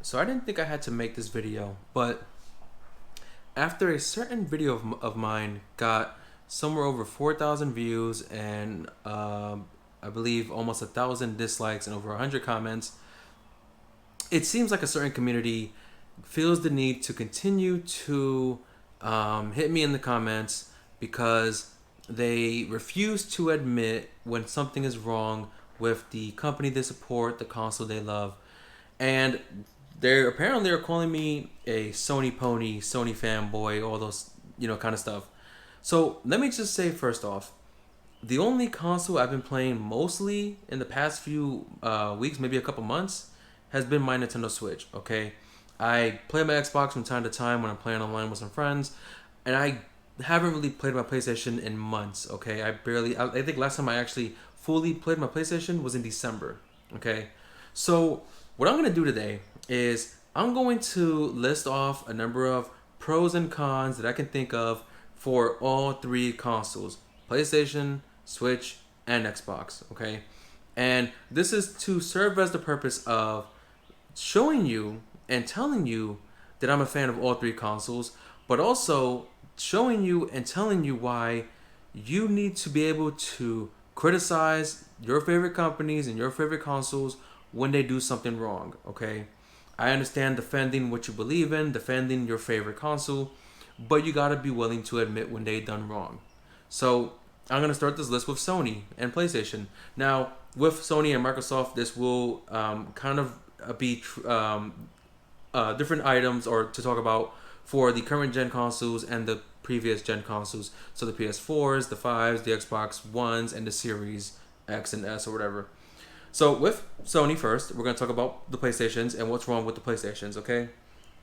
So I didn't think I had to make this video, but after a certain video of mine got somewhere over 4,000 views and I believe almost 1,000 dislikes and over 100 comments, it seems like a certain community feels the need to continue to hit me in the comments because they refuse to admit when something is wrong with the company they support, the console they love. And they apparently are calling me a Sony Pony, Sony fanboy, all those, kind of stuff. So let me just say first off, the only console I've been playing mostly in the past few weeks, maybe a couple months, has been my Nintendo Switch. Okay, I play my Xbox from time to time when I'm playing online with some friends, and I haven't really played my PlayStation in months. Okay, I think last time I actually fully played my PlayStation was in December. Okay, so what I'm gonna do today is I'm going to list off a number of pros and cons that I can think of for all three consoles: PlayStation, Switch, and Xbox. Okay, and this is to serve as the purpose of showing you and telling you that I'm a fan of all three consoles, but also showing you and telling you why you need to be able to criticize your favorite companies and your favorite consoles when they do something wrong. Okay, I understand defending what you believe in, defending your favorite console, but you gotta be willing to admit when they done wrong. So I'm gonna start this list with Sony and PlayStation. Now, with Sony and Microsoft, this will kind of be different items or to talk about for the current gen consoles and the previous gen consoles. So the PS4s, the 5s, the Xbox Ones, and the Series X and S or whatever. So with Sony first, we're going to talk about the PlayStations and what's wrong with the PlayStations, okay?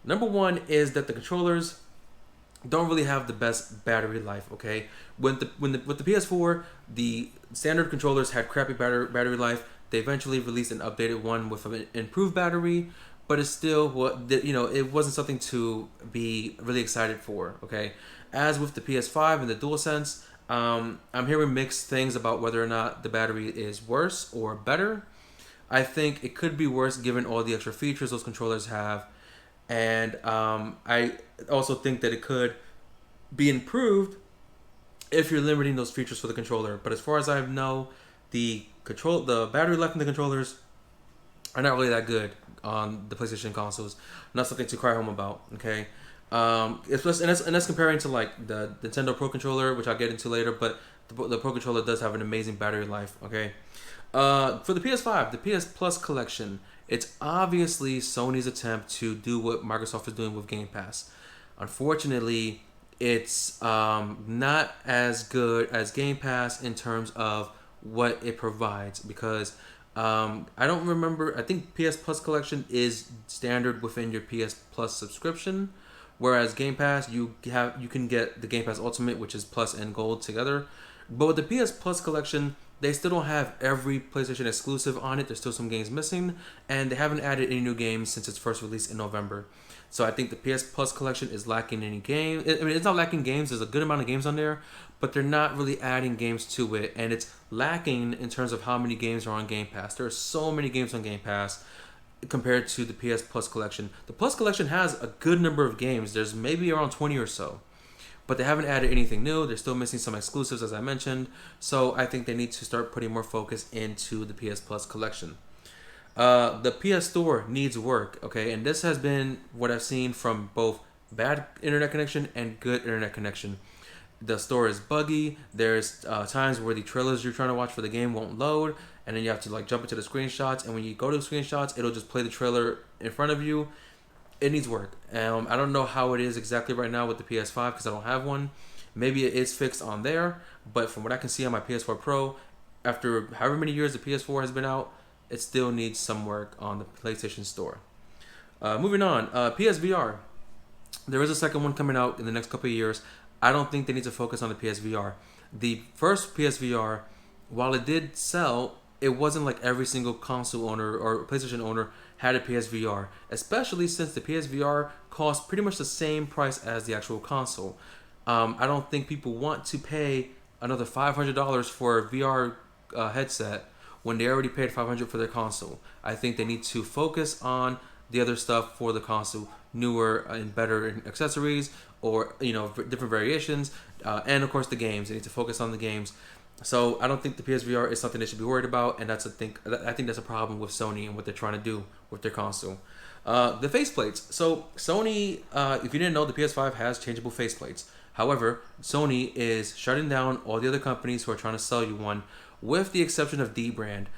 Number one is that the controllers don't really have the best battery life, okay? With the PS4, the standard controllers had crappy battery life. They eventually released an updated one with an improved battery, but it's still it wasn't something to be really excited for, okay? As with the PS5 and the DualSense, I'm hearing mixed things about whether or not the battery is worse or better. I think it could be worse given all the extra features those controllers have, and I also think that it could be improved if you're limiting those features for the controller. But as far as I know, the battery life in the controllers are not really that good on the PlayStation consoles. Not something to cry home about. Okay, that's comparing to like the Nintendo Pro controller, which I'll get into later. But the Pro controller does have an amazing battery life. Okay, for the PS5, the PS Plus collection, it's obviously Sony's attempt to do what Microsoft is doing with Game Pass. Unfortunately, it's not as good as Game Pass in terms of what it provides because I don't remember. I think PS Plus collection is standard within your PS Plus subscription, whereas Game Pass you can get the Game Pass Ultimate, which is Plus and Gold together. But with the PS Plus collection, they still don't have every PlayStation exclusive on it. There's still some games missing, and they haven't added any new games since its first release in November. So I think the PS Plus collection is lacking any game. I mean, it's not lacking games. There's a good amount of games on there, but they're not really adding games to it, and it's lacking in terms of how many games are on Game Pass. There are so many games on Game Pass compared to the PS Plus collection. The Plus collection has a good number of games. There's maybe around 20 or so, but they haven't added anything new. They're still missing some exclusives, as I mentioned. So I think they need to start putting more focus into the PS Plus collection. The PS Store needs work, okay? And this has been what I've seen from both bad internet connection and good internet connection. The store is buggy. There's times where the trailers you're trying to watch for the game won't load, and then you have to like jump into the screenshots. And when you go to the screenshots, it'll just play the trailer in front of you. It needs work. I don't know how it is exactly right now with the PS5 because I don't have one. Maybe it is fixed on there, but from what I can see on my PS4 Pro, after however many years the PS4 has been out, it still needs some work on the PlayStation Store. Moving on, PSVR. There is a second one coming out in the next couple of years. I don't think they need to focus on the PSVR. The first PSVR, while it did sell, it wasn't like every single console owner or PlayStation owner had a PSVR, especially since the PSVR cost pretty much the same price as the actual console. I don't think people want to pay another $500 for a VR headset when they already paid $500 for their console. I think they need to focus on the other stuff for the console, newer and better accessories, or different variations, and of course the games. They need to focus on the games. So I don't think the PSVR is something they should be worried about, and I think that's a problem with Sony and what they're trying to do with their console. The faceplates. So Sony, if you didn't know, the PS5 has changeable faceplates. However, Sony is shutting down all the other companies who are trying to sell you one, with the exception of D-Brand.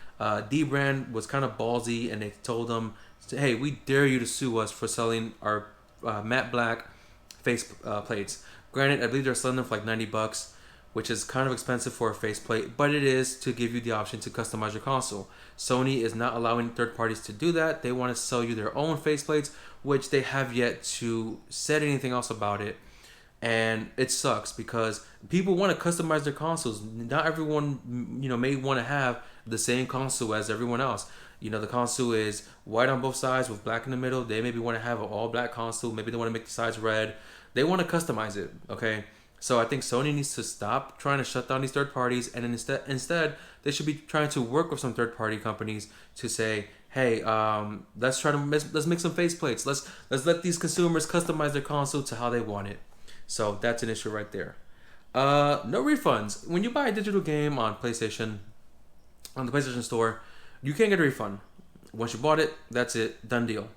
D-Brand was kind of ballsy, and they told them, hey, we dare you to sue us for selling our matte black face plates. Granted, I believe they're selling them for like $90, which is kind of expensive for a faceplate, but it is to give you the option to customize your console. Sony is not allowing third parties to do that. They want to sell you their own faceplates, which they have yet to said anything else about it. And it sucks because people want to customize their consoles. Not everyone, may want to have the same console as everyone else. The console is white on both sides with black in the middle. They maybe want to have an all black console. Maybe they want to make the sides red. They want to customize it, okay? So I think Sony needs to stop trying to shut down these third parties, and instead they should be trying to work with some third party companies to say, hey, let's make some faceplates. Let's let these consumers customize their console to how they want it. So that's an issue right there. No refunds. When you buy a digital game on the PlayStation Store, you can't get a refund. Once you bought it, that's it, done deal.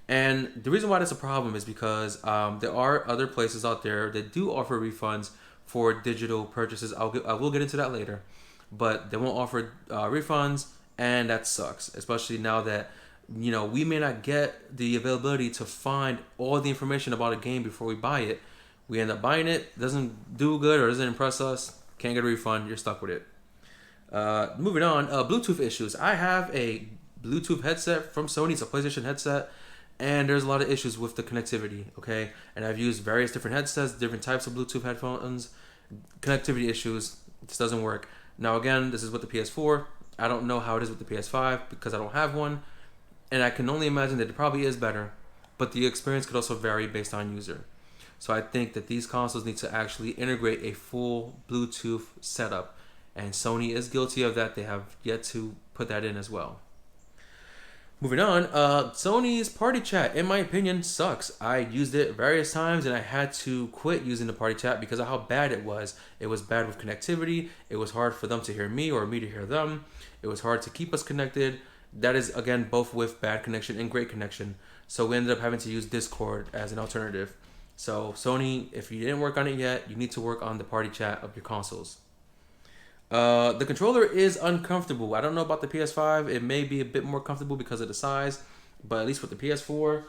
And the reason why that's a problem is because there are other places out there that do offer refunds for digital purchases. I will get into that later, but they won't offer refunds, and that sucks. Especially now that we may not get the availability to find all the information about a game before we buy it. We end up buying it, doesn't do good or doesn't impress us, can't get a refund, you're stuck with it. Moving on, Bluetooth issues. I have a Bluetooth headset from Sony. It's a PlayStation headset, and there's a lot of issues with the connectivity, okay? And I've used various different headsets, different types of Bluetooth headphones, connectivity issues, it just doesn't work. Now again, this is with the PS4. I don't know how it is with the PS5 because I don't have one, and I can only imagine that it probably is better, but the experience could also vary based on user. So I think that these consoles need to actually integrate a full Bluetooth setup. And Sony is guilty of that. They have yet to put that in as well. Moving on, Sony's Party Chat, in my opinion, sucks. I used it various times and I had to quit using the Party Chat because of how bad it was. It was bad with connectivity. It was hard for them to hear me or me to hear them. It was hard to keep us connected. That is, again, both with bad connection and great connection. So we ended up having to use Discord as an alternative. So Sony, if you didn't work on it yet, you need to work on the Party Chat of your consoles. The controller is uncomfortable. I don't know about the PS5. It may be a bit more comfortable because of the size, but at least with the PS4,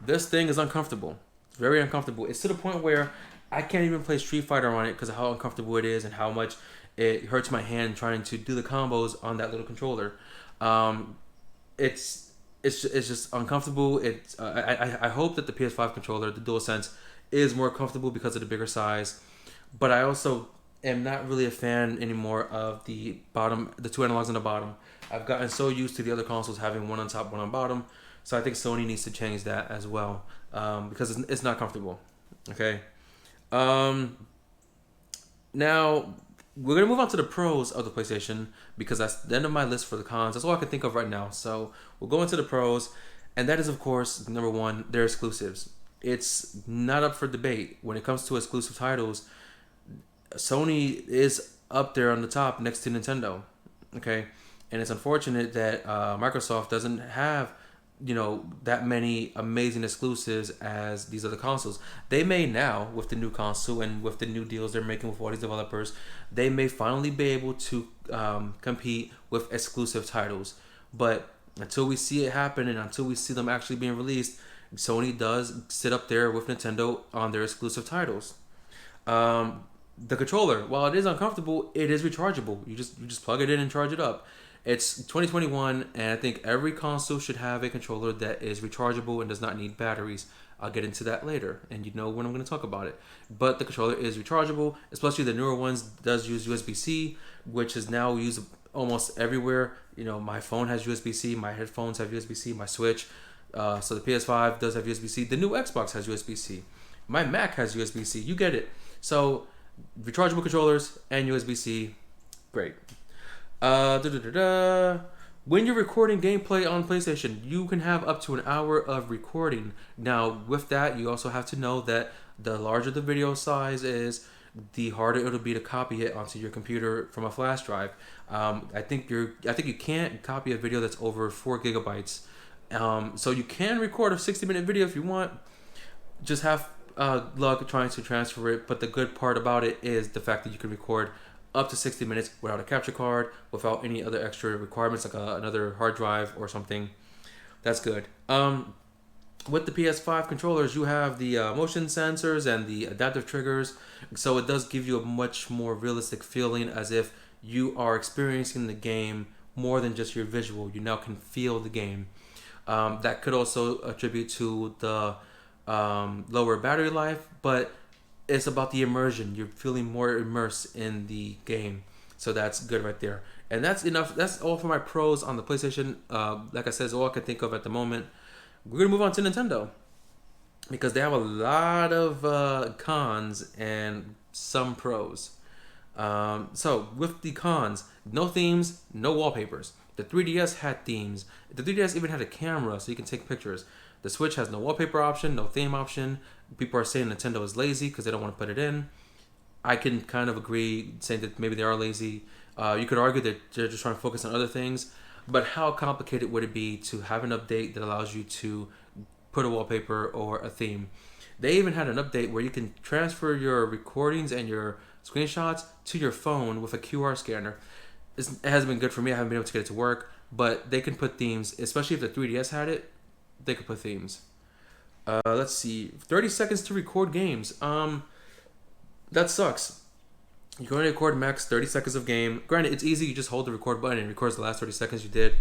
this thing is uncomfortable. It's very uncomfortable. It's to the point where I can't even play Street Fighter on it because of how uncomfortable it is and how much it hurts my hand trying to do the combos on that little controller. It's just uncomfortable. I hope that the PS5 controller, the DualSense, is more comfortable because of the bigger size. But I also am not really a fan anymore of the two analogs on the bottom. I've gotten so used to the other consoles having one on top, one on bottom. So I think Sony needs to change that as well because it's not comfortable. Okay. Now we're gonna move on to the pros of the PlayStation because that's the end of my list for the cons. That's all I can think of right now. So we'll go into the pros, and that is, of course, number one, their exclusives. It's not up for debate when it comes to exclusive titles. Sony is up there on the top next to Nintendo, okay? And it's unfortunate that Microsoft doesn't have, that many amazing exclusives as these other consoles. They may now, with the new console and with the new deals they're making with all these developers, they may finally be able to compete with exclusive titles. But until we see it happen and until we see them actually being released, Sony does sit up there with Nintendo on their exclusive titles. The controller, while it is uncomfortable, it is rechargeable. You just plug it in and charge it up. It's 2021, and I think every console should have a controller that is rechargeable and does not need batteries. I'll get into that later, and when I'm going to talk about it. But the controller is rechargeable, especially the newer ones does use USB-C, which is now used almost everywhere. My phone has USB-C, my headphones have USB-C, my Switch. So the PS5 does have USB-C. The new Xbox has USB-C. My Mac has USB-C. You get it. So rechargeable controllers and USB-C, great. When you're recording gameplay on PlayStation, you can have up to an hour of recording. Now, with that, you also have to know that the larger the video size is, the harder it'll be to copy it onto your computer from a flash drive. I think you can't copy a video that's over 4 GB. So you can record a 60-minute video if you want. Just have luck trying to transfer it. But the good part about it is the fact that you can record up to 60 minutes without a capture card, without any other extra requirements like another hard drive or something. That's good. With the PS5 controllers, you have the motion sensors and the adaptive triggers, so it does give you a much more realistic feeling, as if you are experiencing the game more than just your visual. You now can feel the game. That could also attribute to the lower battery life, but it's about the immersion. You're feeling more immersed in the game, so that's good right there. And that's enough. That's all for my pros on the PlayStation. Like I said, it's all I can think of at the moment. We're gonna move on to Nintendo, because they have a lot of cons and some pros. So with the cons, no themes, no wallpapers. The 3DS had themes. The 3DS even had a camera so you can take pictures. The Switch has no wallpaper option, no theme option. People are saying Nintendo is lazy because they don't want to put it in. I can kind of agree, saying that maybe they are lazy. You could argue that they're just trying to focus on other things. But how complicated would it be to have an update that allows you to put a wallpaper or a theme? They even had an update where you can transfer your recordings and your screenshots to your phone with a QR scanner. It hasn't been good for me. I haven't been able to get it to work. But they can put themes, especially if the 3DS had it. They could put themes. Let's see. 30 seconds to record games. That sucks. You can only record max 30 seconds of game. Granted, it's easy. You just hold the record button and it records the last 30 seconds you did.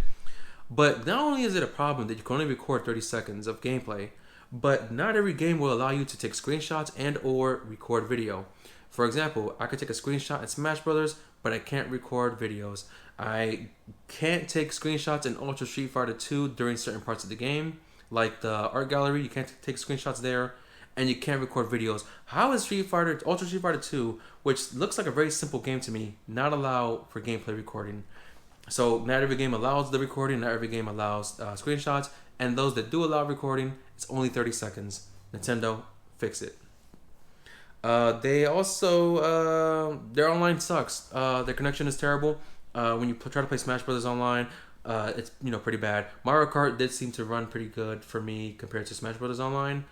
But not only is it a problem that you can only record 30 seconds of gameplay, but not every game will allow you to take screenshots and or record video. For example, I could take a screenshot in Smash Brothers, but I can't record videos. I can't take screenshots in Ultra Street Fighter 2 during certain parts of the game, like the art gallery. You can't take screenshots there. And you can't record videos. How is Ultra Street Fighter 2, which looks like a very simple game to me, not allow for gameplay recording? So not every game allows the recording, not every game allows screenshots, and those that do allow recording, it's only 30 seconds. Nintendo, fix it. They also, their online sucks. Their connection is terrible. When you try to play Smash Brothers online, it's pretty bad. Mario Kart did seem to run pretty good for me compared to Smash Brothers Online.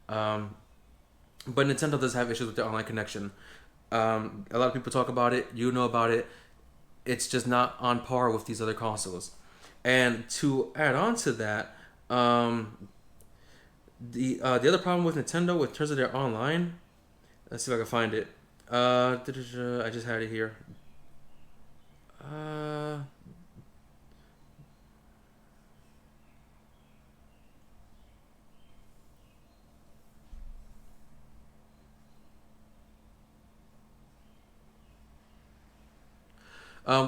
But Nintendo does have issues with their online connection. A lot of people talk about it. You know about it. It's just not on par with these other consoles. And to add on to that, the other problem with Nintendo in terms of their online, let's see if I can find it. I just had it here.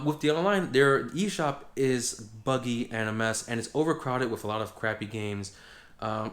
With the online, their eShop is buggy and a mess, and it's overcrowded with a lot of crappy games.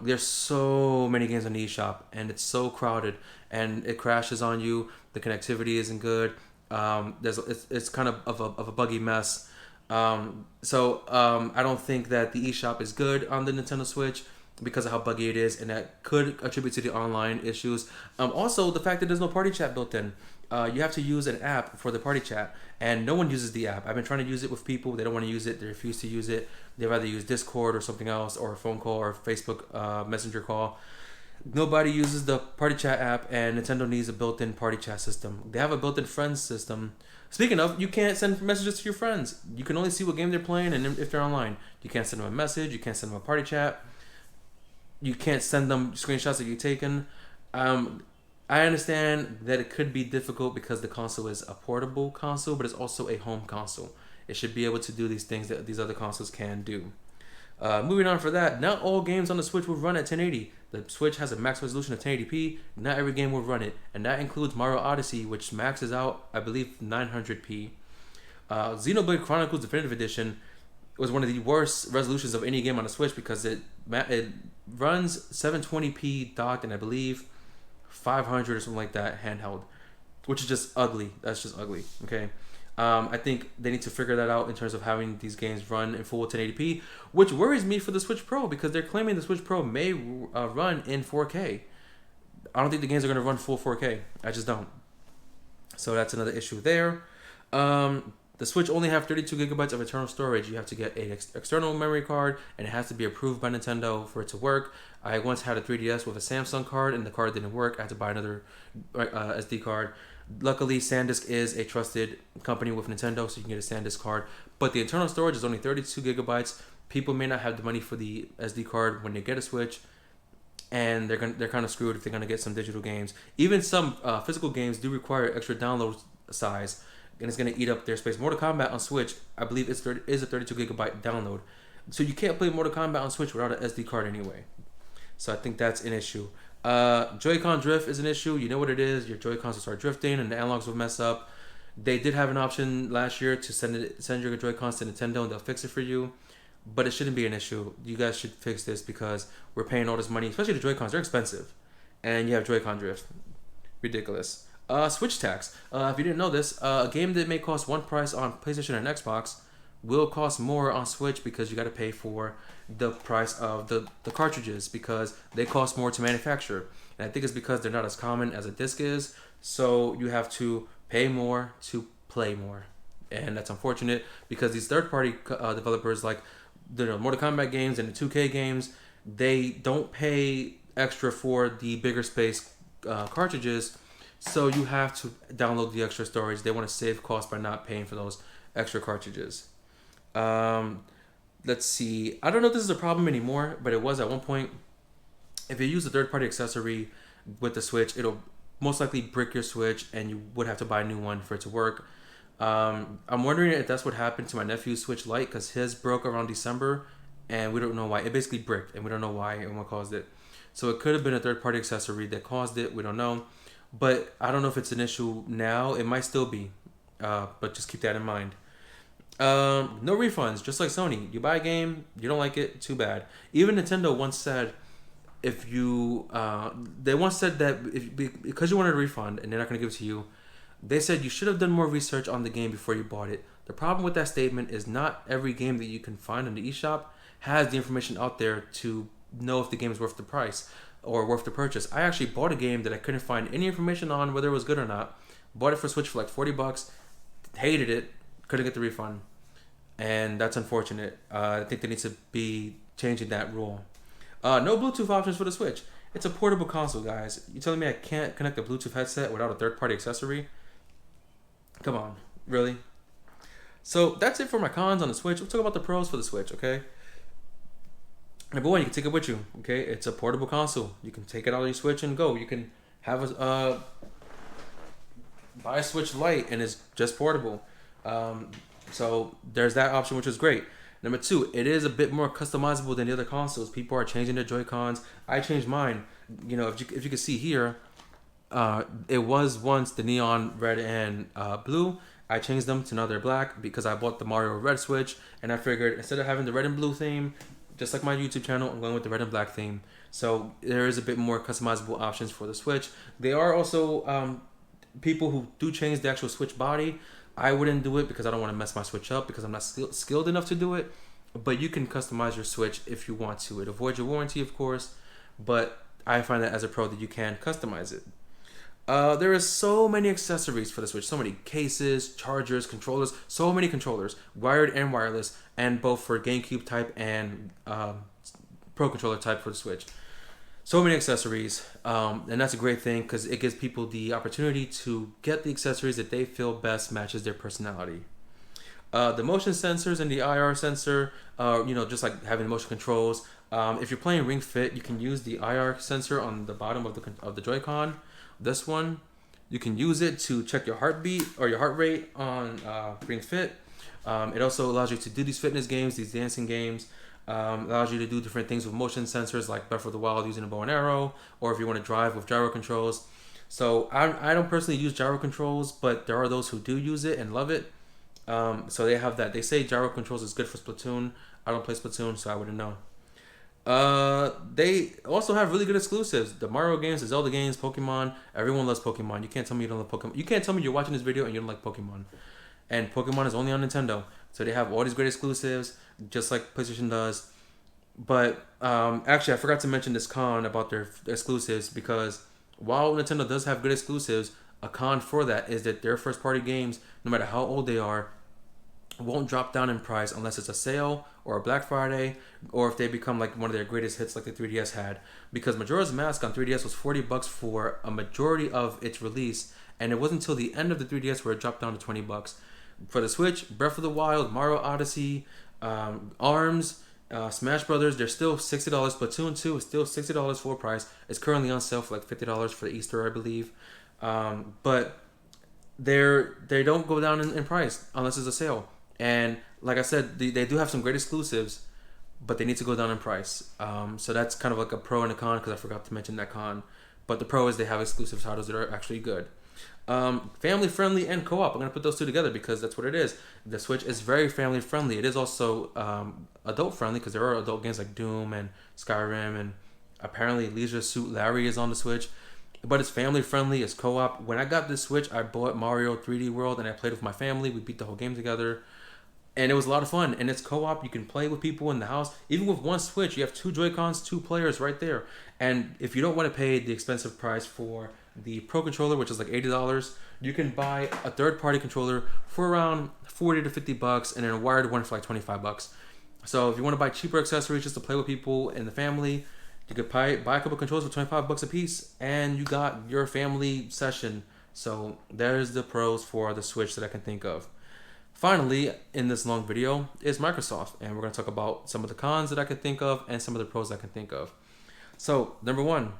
There's so many games on the eShop, and it's so crowded, and it crashes on you. The connectivity isn't good. It's kind of a buggy mess. I don't think that the eShop is good on the Nintendo Switch because of how buggy it is, and that could attribute to the online issues. Also, the fact that there's no party chat built in. You have to use an app for the party chat, and no one uses the app. I've been trying to use it with people. They don't want to use it. They refuse to use it. They rather use Discord or something else, or a phone call or Facebook Messenger call. Nobody uses the party chat app, and Nintendo needs a built-in party chat system. They have a built-in friends system. Speaking of, you can't send messages to your friends. You can only see what game they're playing and if they're online. You can't send them a message. You can't send them a party chat. You can't send them screenshots that you've taken. I understand that it could be difficult because the console is a portable console, but it's also a home console. It should be able to do these things that these other consoles can do. Moving on for that, not all games on the Switch will run at 1080. The Switch has a max resolution of 1080p. Not every game will run it, and that includes Mario Odyssey, which maxes out, I believe, 900p. Xenoblade Chronicles Definitive Edition was one of the worst resolutions of any game on the Switch because it runs 720p docked, and I believe 500 or something like that handheld, which is just ugly. That's just ugly. Okay. I think they need to figure that out in terms of having these games run in full 1080p, which worries me for the Switch Pro because they're claiming the Switch Pro may run in 4K. I don't think the games are going to run full 4K. I just don't. So that's another issue there. The Switch only have 32 gigabytes of internal storage. You have to get an external memory card, and it has to be approved by Nintendo for it to work. I once had a 3DS with a Samsung card, and the card didn't work. I had to buy another SD card. Luckily, SanDisk is a trusted company with Nintendo, so you can get a SanDisk card. But the internal storage is only 32 gigabytes. People may not have the money for the SD card when they get a Switch, and they're kind of screwed if they're gonna get some digital games. Even some physical games do require extra download size, and it's gonna eat up their space. Mortal Kombat on Switch, I believe, is a 32 gigabyte download, so you can't play Mortal Kombat on Switch without an SD card anyway. So I think that's an issue. Joy-Con drift is an issue. You know what it is. Your Joy-Cons will start drifting, and the analogs will mess up. They did have an option last year to send your Joy-Cons to Nintendo, and they'll fix it for you. But it shouldn't be an issue. You guys should fix this because we're paying all this money, especially the Joy-Cons. They're expensive, and you have Joy-Con drift. Ridiculous. Switch tax. If you didn't know this, a game that may cost one price on PlayStation and Xbox will cost more on Switch because you got to pay for the price of the cartridges because they cost more to manufacture. And I think it's because they're not as common as a disc is. So you have to pay more to play more. And that's unfortunate because these third-party developers like the Mortal Kombat games and the 2K games, they don't pay extra for the bigger space cartridges. So you have to download the extra storage. They want to save costs by not paying for those extra cartridges. Let's see. I don't know if this is a problem anymore, but it was at one point. If you use a third-party accessory with the Switch, it'll most likely brick your Switch, and you would have to buy a new one for it to work. I'm wondering if that's what happened to my nephew's Switch Lite, because his broke around December, and we don't know why. It basically bricked, and we don't know why and what caused it. So it could have been a third-party accessory that caused it. We don't know. But I don't know if it's an issue now. It might still be. But just keep that in mind. No refunds, just like Sony. You buy a game, you don't like it, too bad. Even Nintendo once said, if you, they once said that because you wanted a refund and they're not going to give it to you, they said you should have done more research on the game before you bought it. The problem with that statement is not every game that you can find on the eShop has the information out there to know if the game is worth the price or worth the purchase. I actually bought a game that I couldn't find any information on whether it was good or not. Bought it for Switch for like $40, hated it, couldn't get the refund, and that's unfortunate. I think they need to be changing that rule. No Bluetooth options for the Switch. It's a portable console, guys. You telling me I can't connect a Bluetooth headset without a third-party accessory? Come on, really? So that's it for my cons on the Switch. We'll talk about the pros for the Switch, okay? Number one, you can take it with you, okay? It's a portable console. You can take it out of your Switch and go. You can have a buy a Switch Lite and it's just portable. So there's that option, which is great. Number two, it is a bit more customizable than the other consoles. People are changing their Joy-Cons. I changed mine. You know, if you can see here, it was once the neon red and blue. I changed them to now they're black because I bought the Mario Red Switch, and I figured instead of having the red and blue theme, just like my YouTube channel, I'm going with the red and black theme. So there is a bit more customizable options for the Switch. There are also people who do change the actual Switch body. I wouldn't do it because I don't want to mess my Switch up because I'm not skilled enough to do it. But you can customize your Switch if you want to. It avoids your warranty, of course, but I find that as a pro that you can customize it. There is so many accessories for the Switch. So many cases, chargers, controllers. So many controllers, wired and wireless, and both for GameCube type and Pro Controller type for the Switch. So many accessories, and that's a great thing because it gives people the opportunity to get the accessories that they feel best matches their personality. The motion sensors and the IR sensor, just like having the motion controls. If you're playing Ring Fit, you can use the IR sensor on the bottom of the Joy-Con. This one, you can use it to check your heartbeat or your heart rate on Ring Fit. It also allows you to do these fitness games, these dancing games. Allows you to do different things with motion sensors like Breath of the Wild using a bow and arrow, or if you want to drive with gyro controls. So I don't personally use gyro controls, but there are those who do use it and love it. So they have that. They say gyro controls is good for Splatoon. I don't play Splatoon, so I wouldn't know. They also have really good exclusives. The Mario games, the Zelda games, Pokemon. Everyone loves Pokemon. You can't tell me you don't love Pokemon. You can't tell me you're watching this video and you don't like Pokemon. and Pokemon is only on Nintendo. So they have all these great exclusives, just like PlayStation does. But actually, I forgot to mention this con about their exclusives, because while Nintendo does have good exclusives, a con for that is that their first party games, no matter how old they are, won't drop down in price unless it's a sale or a Black Friday, or if they become like one of their greatest hits like the 3DS had. Because Majora's Mask on 3DS was $40 for a majority of its release, and it wasn't until the end of the 3DS where it dropped down to $20. For the Switch, Breath of the Wild, Mario Odyssey, ARMS, Smash Brothers, they're still $60. Splatoon 2 is still $60 full price. It's currently on sale for like $50 for Easter, I believe. But they don't go down in price unless it's a sale. And like I said, they do have some great exclusives, but they need to go down in price. So that's kind of like a pro and a con, because I forgot to mention that con. But the pro is they have exclusive titles that are actually good. Family friendly and co-op. I'm gonna put those two together because that's what it is. The Switch is very family friendly. It is also adult friendly, because there are adult games like Doom and Skyrim, and apparently Leisure Suit Larry is on the Switch. But it's family friendly. It's co-op. When I got this Switch, I bought Mario 3D World and I played with my family. We beat the whole game together, and it was a lot of fun. And it's co-op. You can play with people in the house. Even with one Switch, you have two Joy-Cons, two players right there. And if you don't want to pay the expensive price for the Pro controller, which is like $80, you can buy a third-party controller for around $40 to $50, and then a wired one for like $25. So if you want to buy cheaper accessories just to play with people in the family, you could buy a couple controllers for $25 a piece, and you got your family session. So there's the pros for the Switch that I can think of. Finally, in this long video is Microsoft, and we're going to talk about some of the cons that I can think of and some of the pros I can think of. So number one,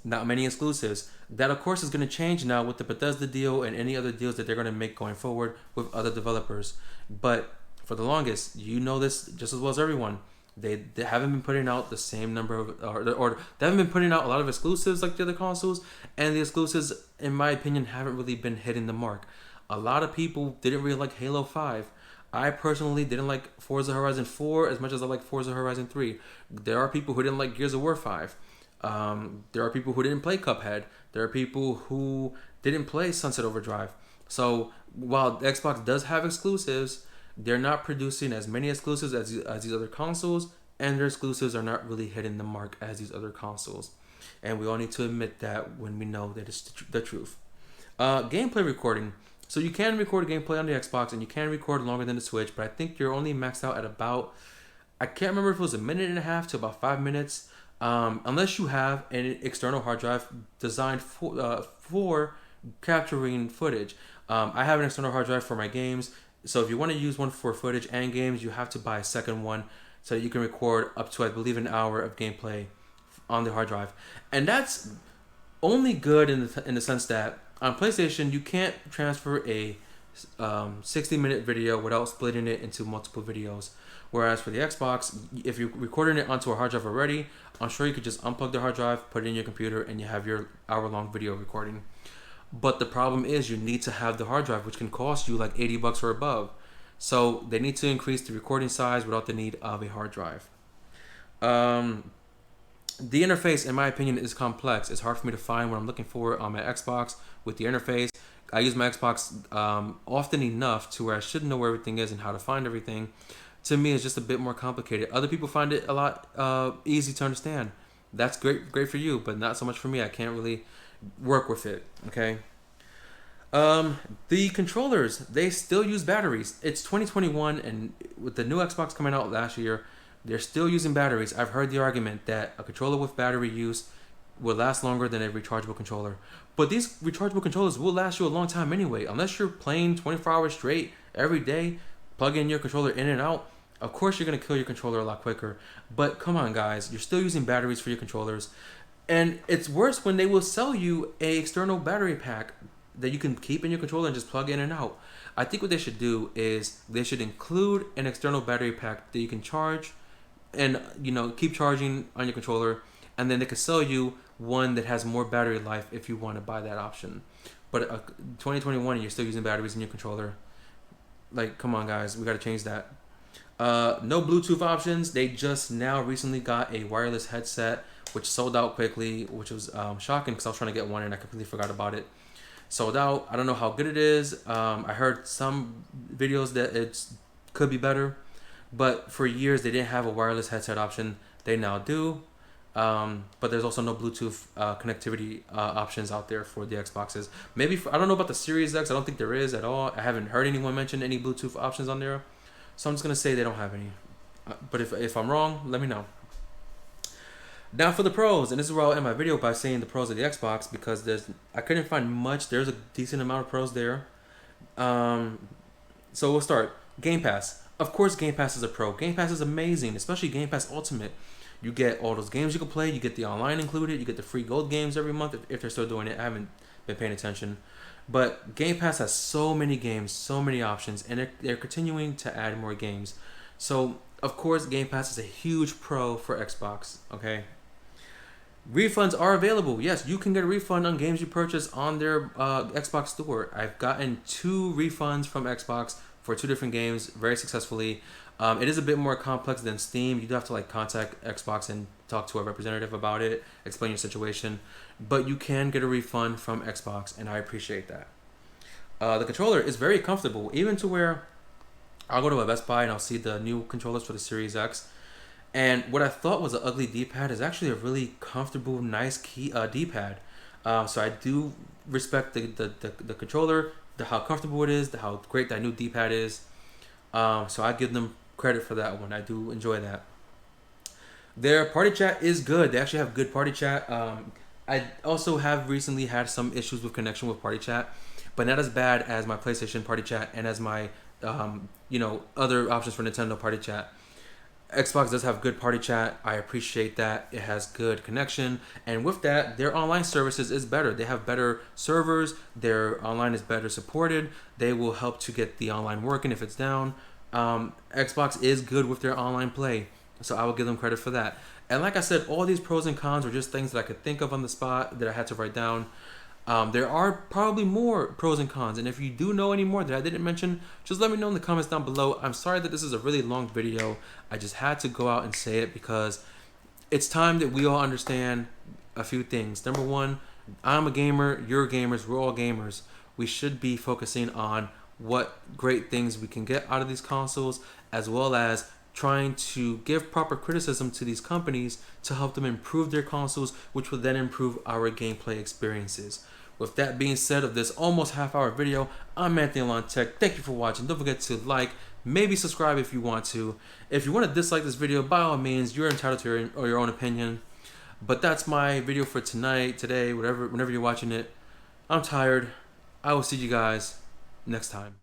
not many exclusives. That of course is going to change now with the Bethesda deal and any other deals that they're going to make going forward with other developers. But for the longest, you know this just as well as everyone, they haven't been putting out the same number of, or they haven't been putting out a lot of exclusives like the other consoles, and the exclusives, in my opinion, haven't really been hitting the mark. A lot of people didn't really like Halo 5. I personally didn't like Forza Horizon 4 as much as I like Forza Horizon 3. There are people who didn't like Gears of War 5. There are people who didn't play Cuphead. There are people who didn't play Sunset Overdrive. So while Xbox does have exclusives, they're not producing as many exclusives as these other consoles, and their exclusives are not really hitting the mark as these other consoles. And we all need to admit that when we know that it's the truth. Gameplay recording. So you can record gameplay on the Xbox, and you can record longer than the Switch, but I think you're only maxed out at about, I can't remember if it was a minute and a half to about 5 minutes. Unless you have an external hard drive designed for capturing footage. I have an external hard drive for my games, so if you want to use one for footage and games, you have to buy a second one so that you can record up to, I believe, an hour of gameplay on the hard drive. And that's only good in the sense that on PlayStation, you can't transfer a 60-minute video without splitting it into multiple videos. Whereas for the Xbox, if you're recording it onto a hard drive already, I'm sure you could just unplug the hard drive, put it in your computer, and you have your hour-long video recording. But the problem is you need to have the hard drive, which can cost you like $80 or above. So they need to increase the recording size without the need of a hard drive. The interface, in my opinion, is complex. It's hard for me to find what I'm looking for on my Xbox with the interface. I use my Xbox often enough to where I should know where everything is and how to find everything. To me, it's just a bit more complicated. Other people find it a lot easy to understand. That's great for you, but not so much for me. I can't really work with it. Okay. The controllers, they still use batteries. It's 2021, and with the new Xbox coming out last year, they're still using batteries. I've heard the argument that a controller with battery use will last longer than a rechargeable controller. But these rechargeable controllers will last you a long time anyway. Unless you're playing 24 hours straight every day, plugging your controller in and out, of course you're going to kill your controller a lot quicker. But come on, guys, you're still using batteries for your controllers. And it's worse when they will sell you a external battery pack that you can keep in your controller and just plug in and out. I think what they should do is they should include an external battery pack that you can charge and, you know, keep charging on your controller, and then they could sell you one that has more battery life if you want to buy that option. But 2021, you're still using batteries in your controller. Like, come on, guys, we got to change that. No Bluetooth options. They just now recently got a wireless headset, which sold out quickly, which was shocking because I was trying to get one and I completely forgot about it. sold out. I don't know how good it is. I heard some videos that it could be better, but for years they didn't have a wireless headset option. They now do. But there's also no Bluetooth connectivity options out there for the Xboxes. Maybe I don't know about the Series X. I don't think there is at all. I haven't heard anyone mention any Bluetooth options on there, so I'm just gonna say they don't have any. But if I'm wrong, let me know. Now for the pros, and this is where I'll end my video by saying the pros of the Xbox, because I couldn't find much. There's a decent amount of pros there. So we'll start. Game Pass. Of course, Game Pass is a pro. Game Pass is amazing, especially Game Pass Ultimate. You get all those games you can play. You get the online included. You get the free gold games every month if they're still doing it. I haven't been paying attention. But Game Pass has so many games, so many options, and they're continuing to add more games. So, of course, Game Pass is a huge pro for Xbox, okay? Refunds are available. Yes, you can get a refund on games you purchase on their Xbox store. I've gotten 2 refunds from Xbox for 2 different games very successfully. It is a bit more complex than Steam. You do have to contact Xbox and talk to a representative about it, explain your situation. But you can get a refund from Xbox, and I appreciate that. The controller is very comfortable, even to where I'll go to a Best Buy and I'll see the new controllers for the Series X. And what I thought was an ugly D-pad is actually a really comfortable, nice D-pad. So I do respect the controller, how comfortable it is, how great that new D-pad is. So I give them credit for that one. I do enjoy that. Their party chat is good. They actually have good party chat. I also have recently had some issues with connection with party chat, but not as bad as my PlayStation party chat and as my other options for Nintendo party chat. Xbox does have good party chat. I appreciate that. It has good connection. And with that, their online services is better. They have better servers. Their online is better supported. They will help to get the online working if it's down. Xbox is good with their online play. So I will give them credit for that. And like I said, all these pros and cons were just things that I could think of on the spot that I had to write down. There are probably more pros and cons, and if you do know any more that I didn't mention, just let me know in the comments down below. I'm sorry that this is a really long video. I just had to go out and say it because it's time that we all understand a few things. Number one, I'm a gamer, you're gamers, we're all gamers. We should be focusing on what great things we can get out of these consoles, as well as trying to give proper criticism to these companies to help them improve their consoles, which will then improve our gameplay experiences. With that being said, of this almost half-hour video, I'm Anthony Olan Tech. Thank you for watching. Don't forget to like, maybe subscribe if you want to. If you want to dislike this video, by all means, you're entitled to your own opinion. But that's my video for tonight, today, whenever you're watching it. I'm tired. I will see you guys next time.